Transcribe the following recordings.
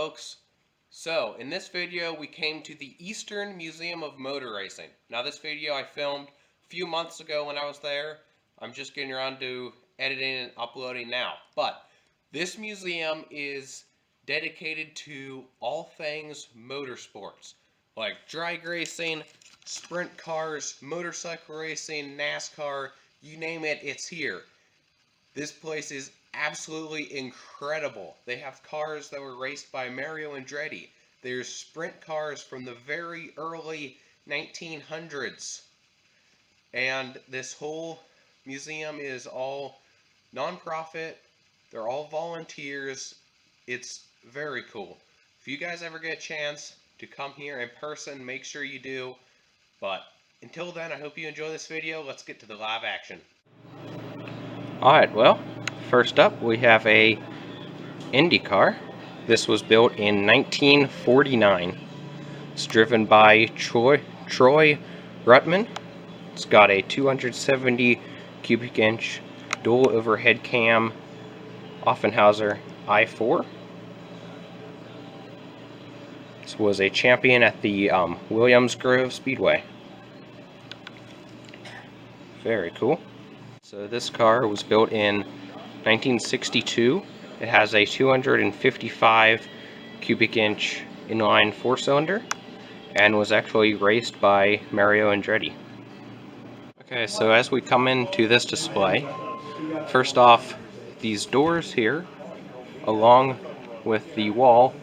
folks. So in this video we came to the Eastern Museum of Motor Racing. Now this video I filmed a few months ago when I was there. I'm just getting around to editing and uploading now. But this museum is dedicated to all things motorsports, like drag racing, sprint cars, motorcycle racing, NASCAR, you name it, it's here. This place is absolutely incredible. They have cars that were raced by Mario Andretti. There's sprint cars from the very early 1900s. And this whole museum is all non-profit. They're all volunteers. It's very cool. If you guys ever get a chance to come here in person, make sure you do. But until then, I hope you enjoy this video. Let's get to the live action. Alright, well, first up we have a Indy car. This was built in 1949. It's driven by Troy Ruttman. It's got a 270 cubic inch dual overhead cam Offenhauser i4. This was a champion at the Williams Grove Speedway. Very cool. So this car was built in 1962. It has a 255 cubic inch inline 4-cylinder and was actually raced by Mario Andretti. Okay, so as we come into this display, first off, these doors here, along with the wall,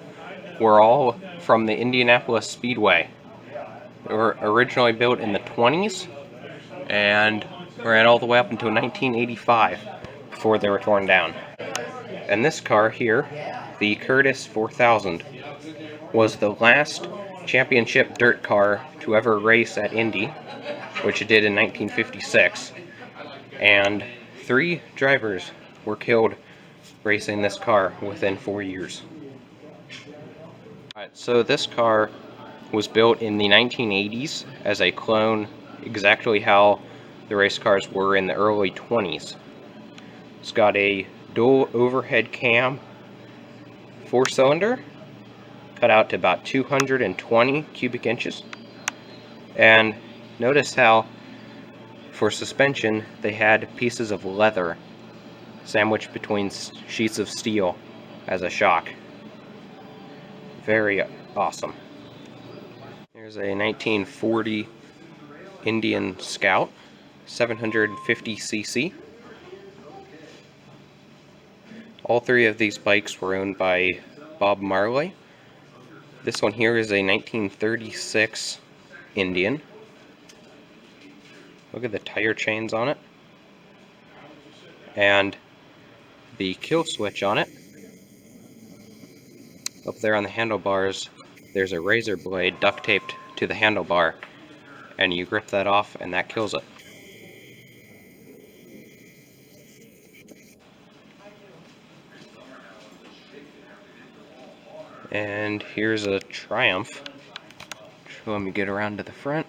were all from the Indianapolis Speedway. They were originally built in the 20s and ran all the way up until 1985 before they were torn down. And this car here, the Curtis 4000, was the last championship dirt car to ever race at Indy, which it did in 1956. And 3 drivers were killed racing this car within 4 years. Alright, so this car was built in the 1980s as a clone, exactly how the race cars were in the early 20s. It's got a dual overhead cam 4-cylinder, cut out to about 220 cubic inches. And notice how for suspension they had pieces of leather sandwiched between sheets of steel as a shock. Very awesome. Here's a 1940 Indian Scout, 750cc. All 3 of these bikes were owned by Bob Marley. This one here is a 1936 Indian. Look at the tire chains on it. And the kill switch on it. Up there on the handlebars, there's a razor blade duct taped to the handlebar. And you grip that off and that kills it. And here's a Triumph. Let me get around to the front.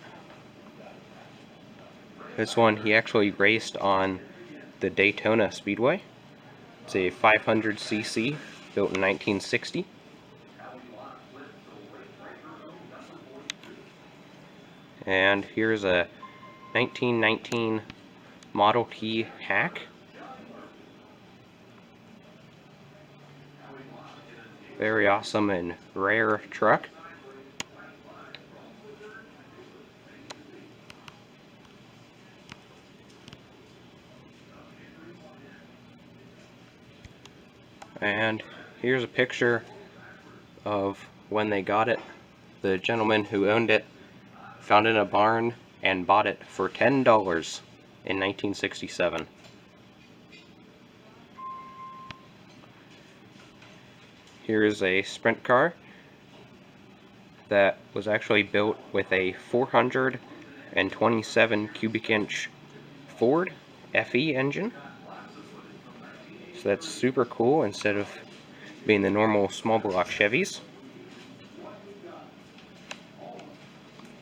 This one he actually raced on the Daytona Speedway. It's a 500cc built in 1960. And here's a 1919 Model T hack. Very awesome and rare truck. And here's a picture of when they got it. The gentleman who owned it found it in a barn and bought it for $10 in 1967. Here's a sprint car that was actually built with a 427 cubic inch Ford FE engine. So that's super cool instead of being the normal small block Chevys.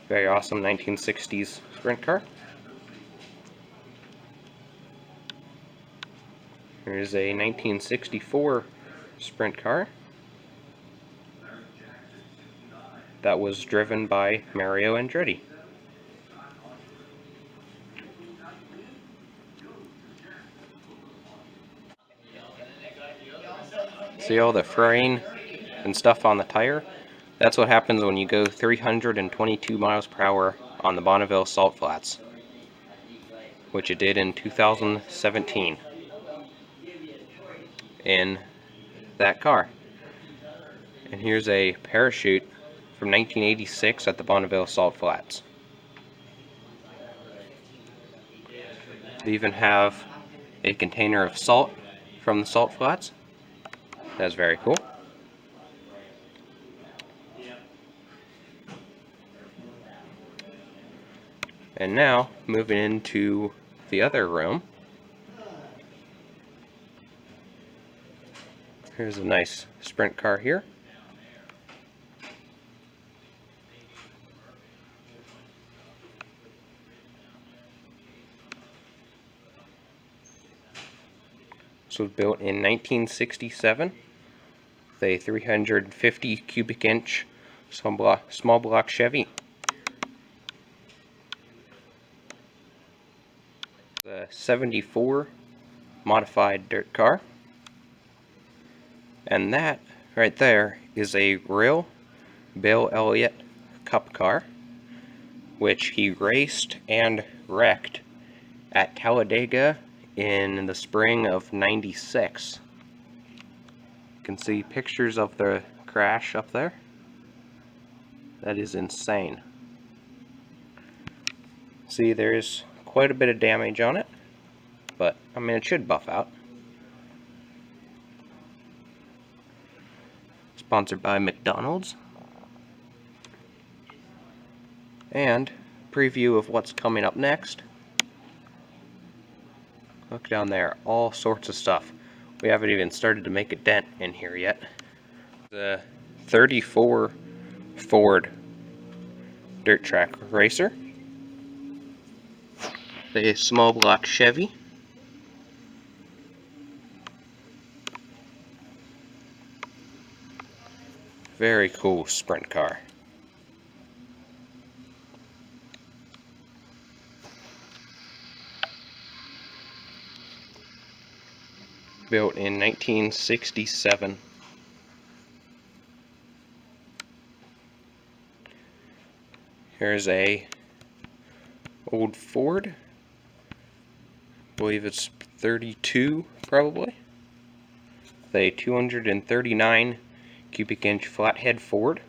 Very awesome 1960s sprint car. Here's a 1964 sprint car. that was driven by Mario Andretti. See all the fraying and stuff on the tire? That's what happens when you go 322 miles per hour on the Bonneville Salt Flats, which it did in 2017 in that car. And here's a parachute from 1986 at the Bonneville Salt Flats. They even have a container of salt from the Salt Flats. That's very cool. And now, moving into the other room. Here's a nice sprint car here. This was built in 1967 with a 350 cubic inch small block Chevy. The 74 modified dirt car. And that right there is a real Bill Elliot Cup car, which he raced and wrecked at Talladega in the spring of '96. You can see pictures of the crash up there. That is insane. See, there's quite a bit of damage on it, but I mean, it should buff out. Sponsored by McDonald's. And preview of what's coming up next. Look down there, all sorts of stuff. We haven't even started to make a dent in here yet. The 34 Ford dirt track racer. The small block Chevy. Very cool sprint car. Built in 1967. Here's a old Ford. I believe it's 32 probably. A 239 cubic inch flathead Ford.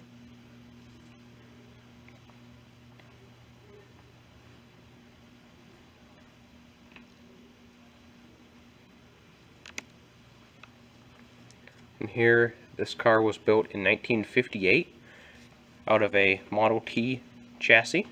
And here, this car was built in 1958 out of a Model T chassis.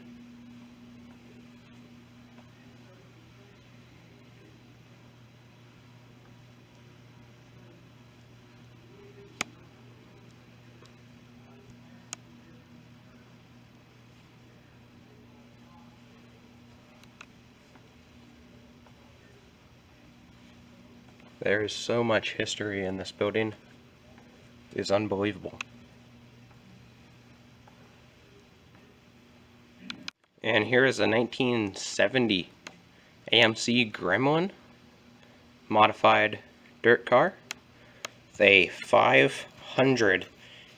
There is so much history in this building. It is unbelievable. And here is a 1970 AMC Gremlin modified dirt car with a 500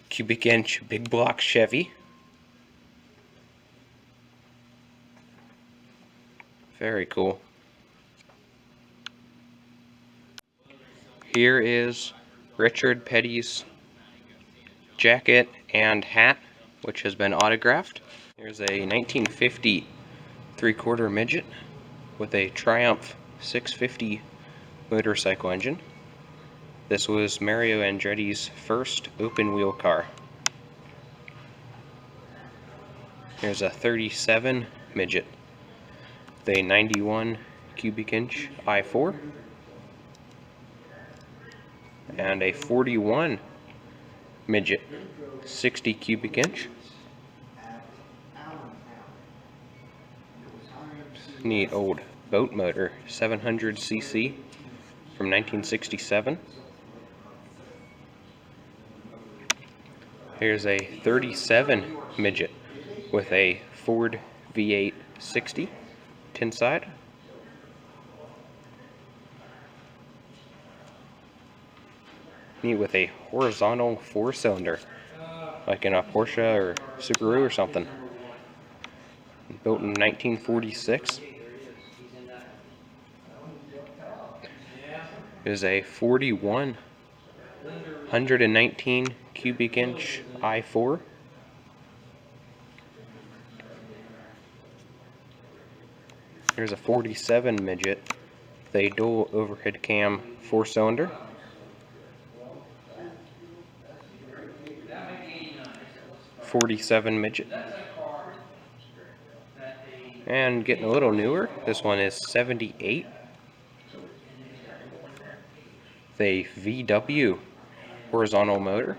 cubic inch big block Chevy. Very cool. Here is Richard Petty's jacket and hat, which has been autographed. Here's a 1950 3/4 midget with a Triumph 650 motorcycle engine. This was Mario Andretti's first open wheel car. Here's a 37 midget with a 91 cubic inch i4 and a 41 midget 60 cubic inch. Neat old boat motor, 700cc from 1967. Here's a 37 midget with a Ford V8 60 tin side. Neat, with a horizontal 4-cylinder, like in a Porsche or Subaru or something. Built in 1946. Is a 4,119 cubic inch i4. Here's a 47 midget with a dual overhead cam 4-cylinder. '47 midget. And getting a little newer, this one is 78. With a VW horizontal motor.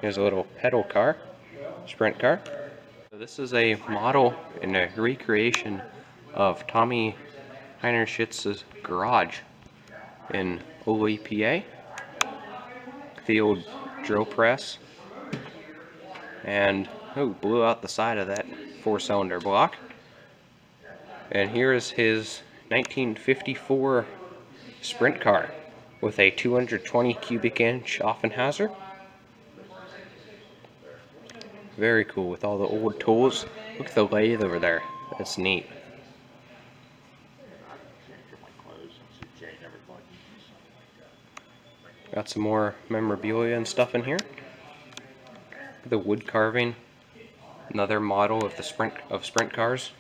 Here's a little pedal car, sprint car. So this is a model and a recreation of Tommy Heinerschitz's garage in Ole, PA. The old drill press. And blew out the side of that 4-cylinder block. And here is his 1954 sprint car with a 220 cubic inch Offenhauser. Very cool with all the old tools. Look at the lathe over there. That's neat. Got some more memorabilia and stuff in here. The wood carving. Another model of the sprint cars.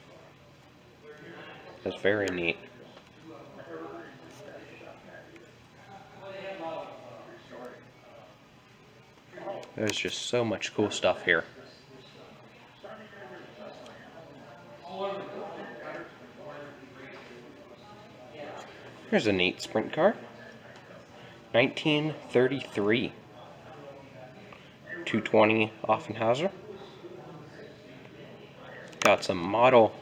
That's very neat. There's just so much cool stuff here. Here's a neat sprint car. 1933. 220 Offenhauser. Got some model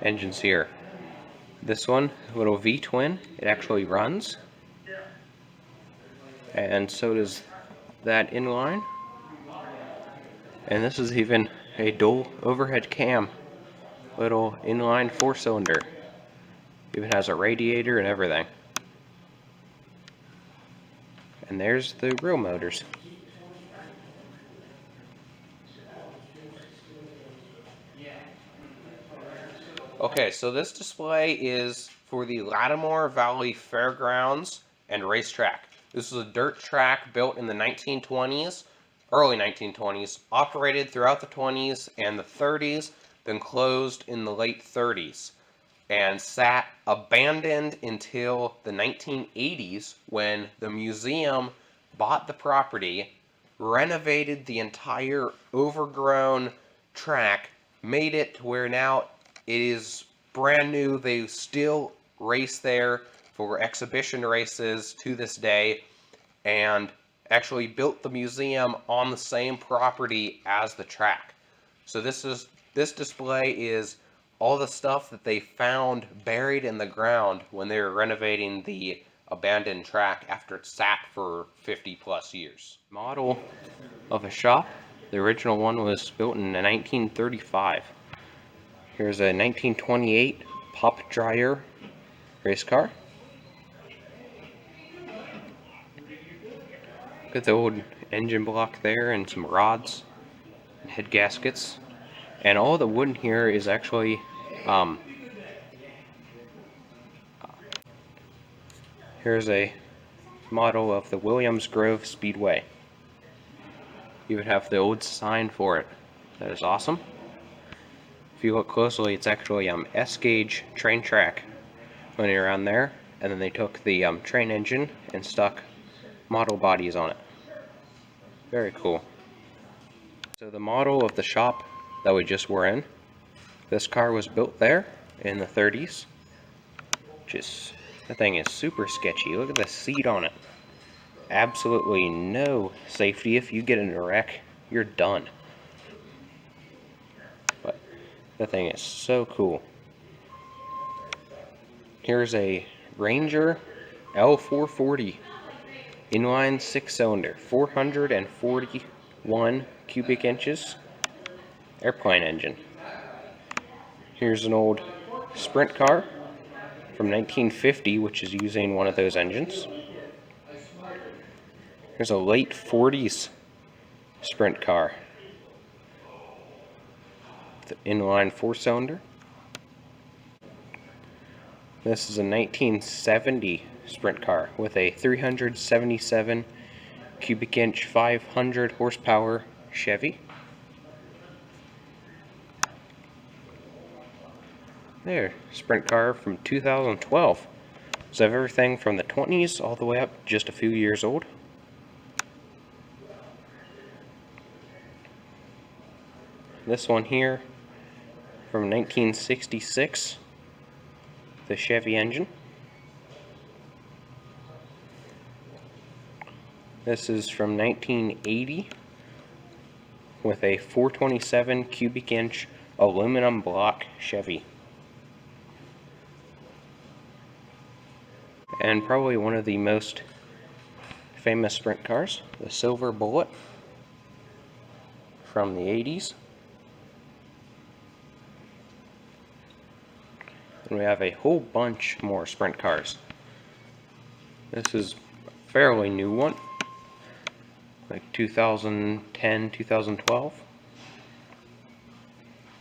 engines here. This one, a little V-twin, it actually runs. And so does that inline. And this is even a dual overhead cam, little inline 4-cylinder. Even has a radiator and everything. And there's the real motors. Okay, so this display is for the Lattimore Valley Fairgrounds and Racetrack. This was a dirt track built in the 1920s, early 1920s, operated throughout the 20s and the 30s, then closed in the late 30s, and sat abandoned until the 1980s when the museum bought the property, renovated the entire overgrown track, made it to where now it is brand new. They still race there for exhibition races to this day, and actually built the museum on the same property as the track. So this display is all the stuff that they found buried in the ground when they were renovating the abandoned track after it sat for 50+ years. Model of a shop. The original one was built in 1935. Here's a 1928 Pop Dryer race car. Look at the old engine block there and some rods and head gaskets. And all the wood in here is actually here's a model of the Williams Grove Speedway. You would have the old sign for it. That is awesome. If you look closely, it's actually S-gauge train track running around there, and then they took the train engine and stuck model bodies on it. Very cool. So the model of the shop that we just were in, this car was built there in the 30s. That thing is super sketchy. Look at the seat on it. Absolutely no safety. If you get in a wreck, you're done. But that thing is so cool. Here's a Ranger L440 inline 6-cylinder, 441 cubic inches airplane engine. Here's an old sprint car from 1950, which is using one of those engines. Here's a late 40s sprint car, the inline 4-cylinder. This is a 1970 sprint car with a 377 cubic inch 500 horsepower Chevy. There, sprint car from 2012. So I have everything from the 20s all the way up just a few years old. This one here from 1966, the Chevy engine. This is from 1980 with a 427 cubic inch aluminum block Chevy. And probably one of the most famous sprint cars, the Silver Bullet from the 80s. And we have a whole bunch more sprint cars. This is a fairly new one, like 2010, 2012.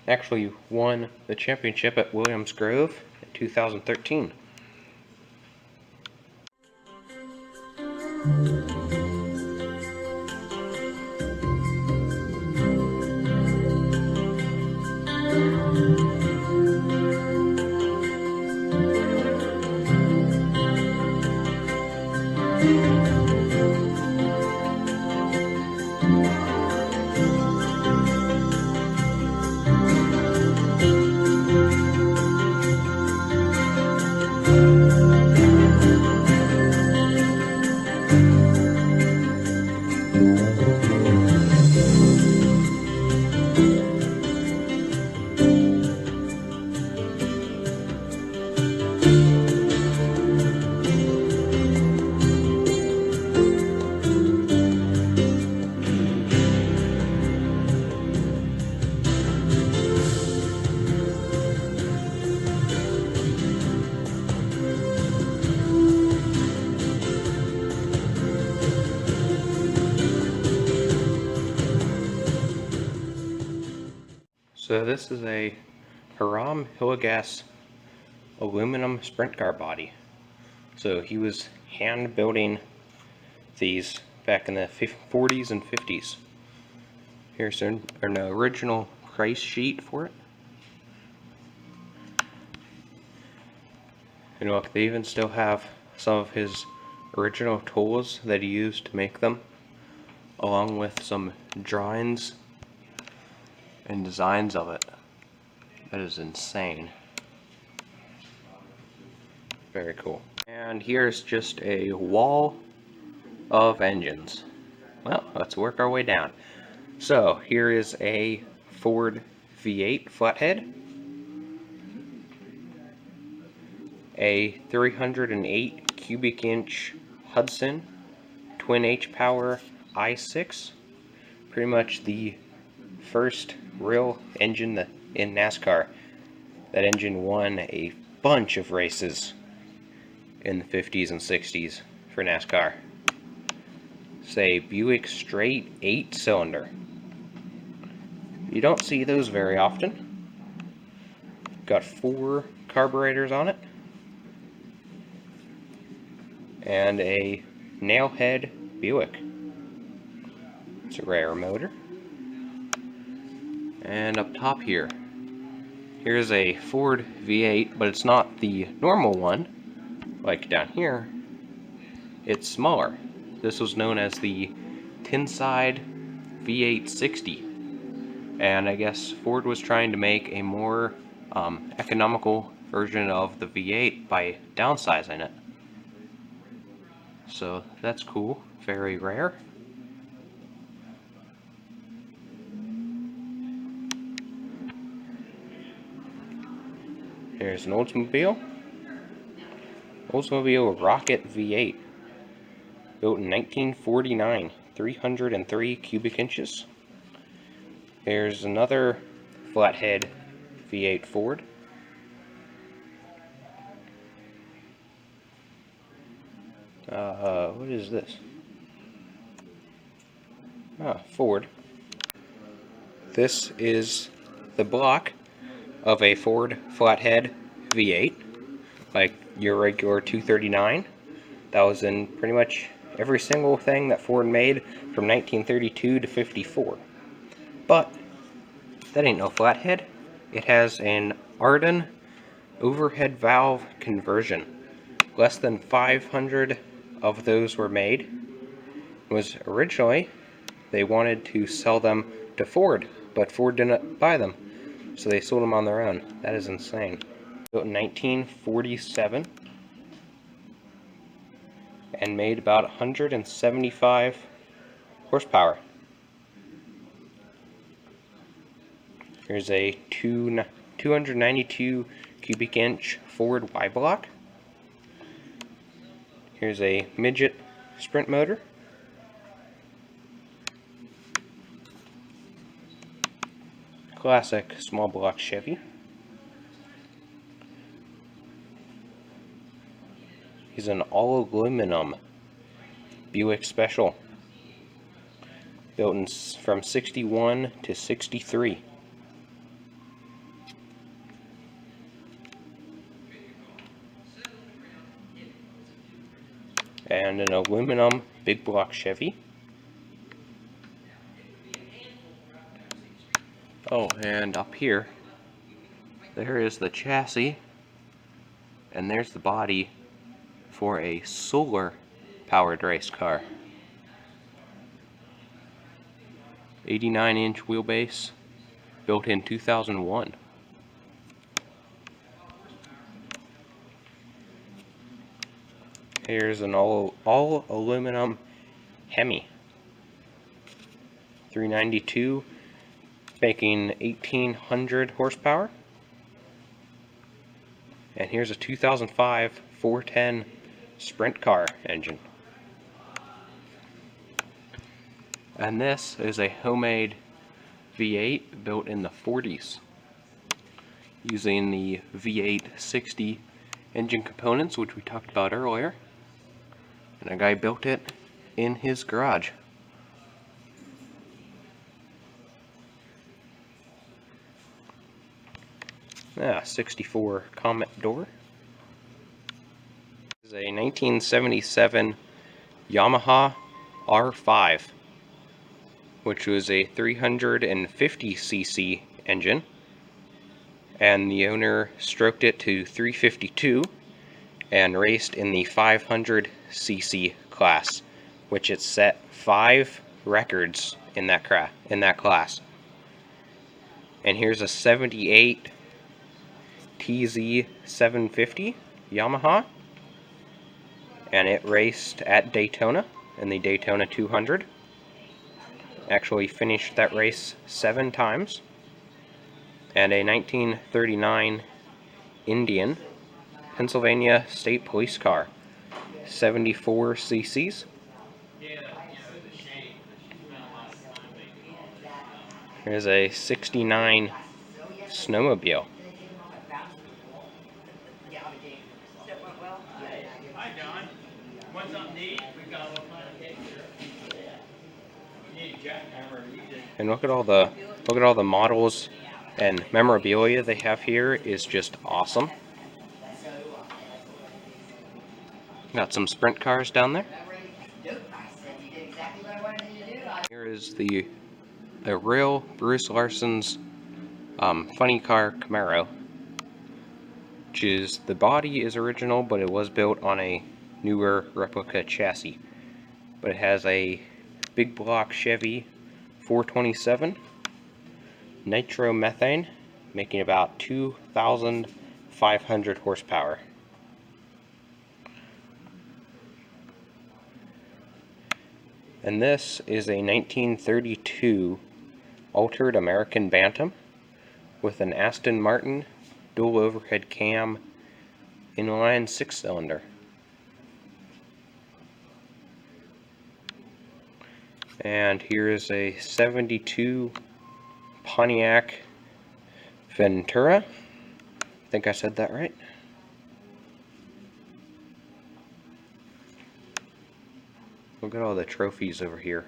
Actually won the championship at Williams Grove in 2013. So this is a Hiram Hillegas aluminum sprint car body. So he was hand building these back in the 40s and 50s. Here's an original price sheet for it. And look, they even still have some of his original tools that he used to make them, along with some drawings and designs of it. That is insane. Very cool. And here's just a wall of engines. Well, let's work our way down. So here is a Ford V8 flathead, a 308 cubic inch Hudson twin H power i6, pretty much the first real engine in NASCAR. That engine won a bunch of races in the 50s and 60s for NASCAR. It's a Buick straight 8-cylinder. You don't see those very often. Got 4 carburetors on it, and a nailhead Buick. It's a rare motor. And up top here's a Ford V8, but it's not the normal one, like down here. It's smaller. This was known as the Tinside V8 60, and I guess Ford was trying to make a more economical version of the V8 by downsizing it. So that's cool, very rare. Here's an Oldsmobile Oldsmobile Rocket V8, built in 1949, 303 cubic inches. There's another flathead V8 Ford. What is this? Ford. This is the block of a Ford flathead V8, like your regular 239. That was in pretty much every single thing that Ford made from 1932 to 54. But that ain't no flathead. It has an Arden overhead valve conversion. Less than 500 of those were made. It was originally they wanted to sell them to Ford, but Ford didn't buy them, so they sold them on their own. That is insane. Built in 1947 and made about 175 horsepower. Here's a 292 cubic inch Ford Y block. Here's a midget sprint motor. Classic small block Chevy. He's an all aluminum Buick Special, built from 61 to 63. And an aluminum big block Chevy. Oh, and up here, there is the chassis, and there's the body for a solar powered race car. 89-inch wheelbase, built in 2001. Here's an all aluminum Hemi, 392, making 1800 horsepower. And here's a 2005 410 sprint car engine. And this is a homemade V8 built in the 40s, using the V8 60 engine components, which we talked about earlier. And a guy built it in his garage. 64 Comet door. This is a 1977 Yamaha R5, which was a 350cc engine, and the owner stroked it to 352 and raced in the 500cc class, which it set 5 records in that class. And here's a 78 TZ750 Yamaha, and it raced at Daytona in the Daytona 200. Actually finished that race 7 times. And a 1939 Indian Pennsylvania State Police car, 74 cc's. Here's a 69 snowmobile. Hi, John. Want something to eat? We got a little kind of cake here. You need a jackhammer. And look at all the models and memorabilia they have here is just awesome. Got some sprint cars down there. Here is a real Bruce Larson's funny car Camaro, which is, the body is original, but it was built on a newer replica chassis. But it has a big block Chevy 427 nitromethane, making about 2,500 horsepower. And this is a 1932 altered American Bantam with an Aston Martin dual overhead cam inline 6-cylinder. And here is a 72 Pontiac Ventura. I think I said that right. Look at all the trophies over here.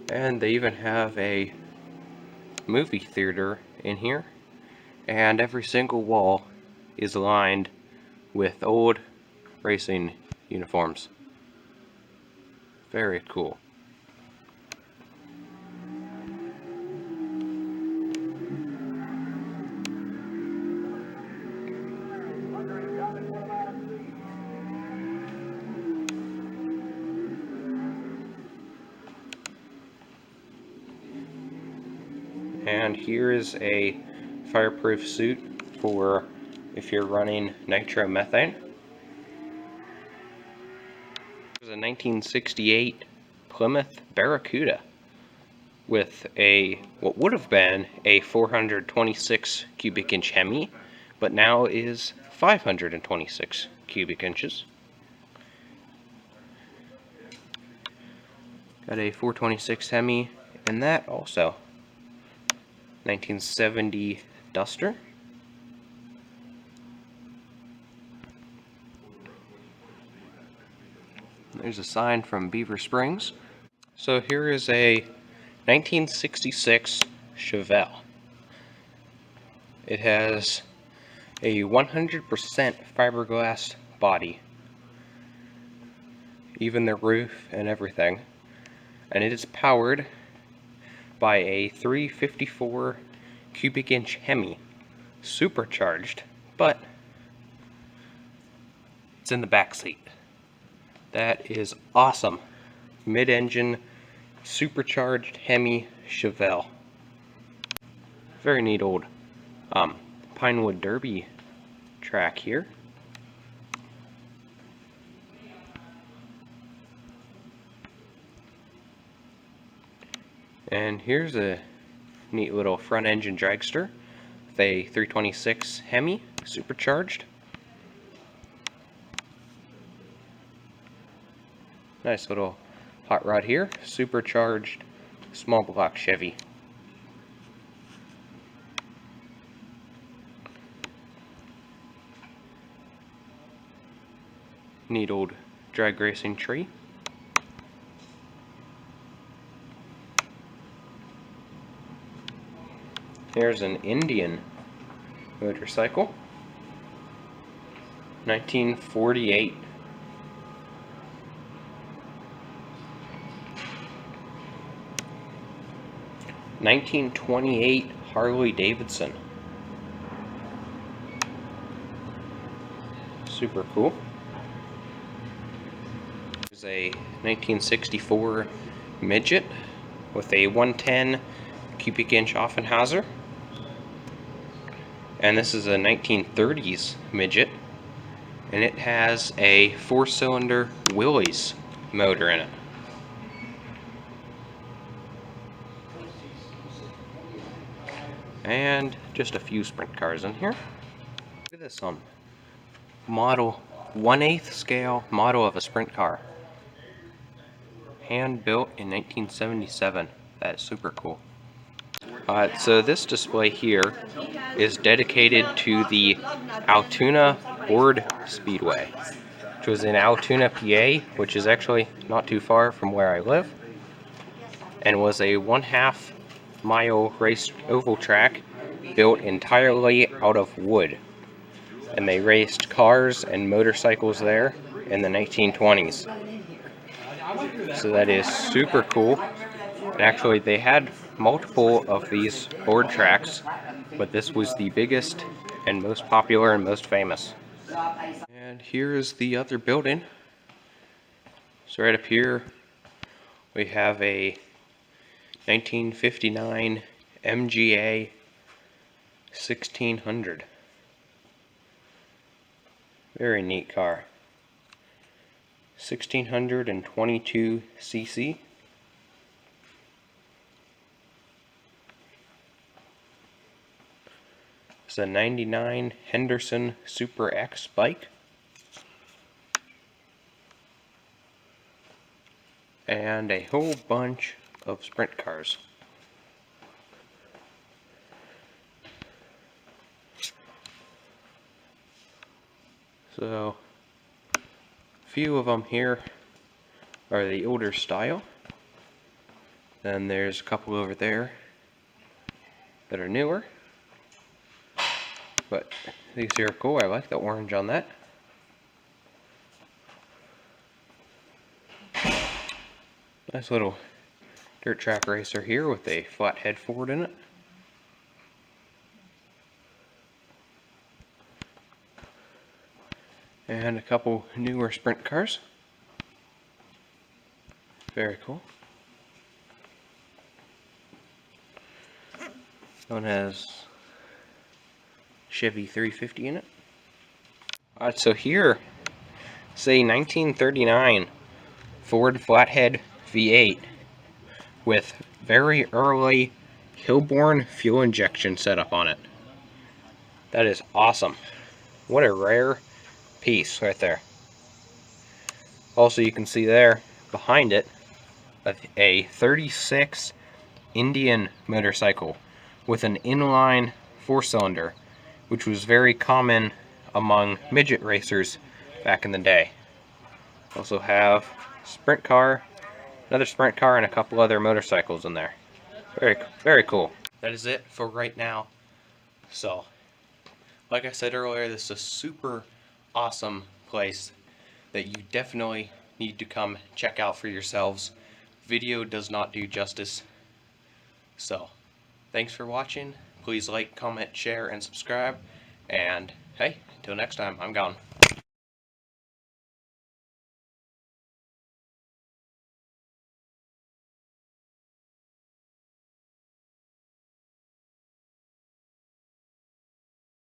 And they even have a movie theater in here, and every single wall is lined with old racing uniforms. Very cool. And here is a fireproof suit for if you're running nitromethane. There's a 1968 Plymouth Barracuda with a what would have been a 426 cubic inch Hemi, but now is 526 cubic inches. Got a 426 Hemi in that also. 1970 Duster. There's a sign from Beaver Springs. So here is a 1966 Chevelle. It has a 100% fiberglass body, even the roof and everything, and it is powered by a 354 cubic inch Hemi, supercharged, but it's in the back seat. That is awesome. Mid-engine, supercharged Hemi Chevelle. Very neat old Pinewood Derby track here. And here's a neat little front engine dragster with a 326 Hemi supercharged. Nice little hot rod here, supercharged small block Chevy. Neat old drag racing tree. Here's an Indian motorcycle, 1948. (1928) Harley Davidson. Super cool. There's a 1964 Midget with a 110 cubic inch Offenhauser. And this is a 1930s Midget, and it has a 4-cylinder Willys motor in it. And just a few sprint cars in here. Look at this model 1/8 scale model of a sprint car. Hand built in 1977. That is super cool. So this display here is dedicated to the Altoona Board Speedway, which was in Altoona, PA, which is actually not too far from where I live, and was a 1/2 mile race oval track built entirely out of wood. And they raced cars and motorcycles there in the 1920s. So that is super cool. And actually they had multiple of these board tracks, but this was the biggest and most popular and most famous. And here is the other building. So right up here we have a 1959 MGA 1600. Very neat car. 1622 cc. It's a 99 Henderson Super X bike. And a whole bunch of sprint cars. So, a few of them here are the older style. Then there's a couple over there that are newer. But these here are cool. I like the orange on that. Nice little dirt track racer here with a flat head forward in it. And a couple newer sprint cars. Very cool. One has Chevy 350 in it. Alright, so here, say 1939 Ford Flathead V8 with very early Kilborn fuel injection setup on it. That is awesome. What a rare piece right there. Also, you can see there behind it a 36 Indian motorcycle with an inline 4-cylinder, which was very common among midget racers back in the day. Also have sprint car, another sprint car, and a couple other motorcycles in there. Very cool. That is it for right now. So, like I said earlier, this is a super awesome place that you definitely need to come check out for yourselves. Video does not do justice. So, thanks for watching. Please like, comment, share, and subscribe. And hey, until next time, I'm gone.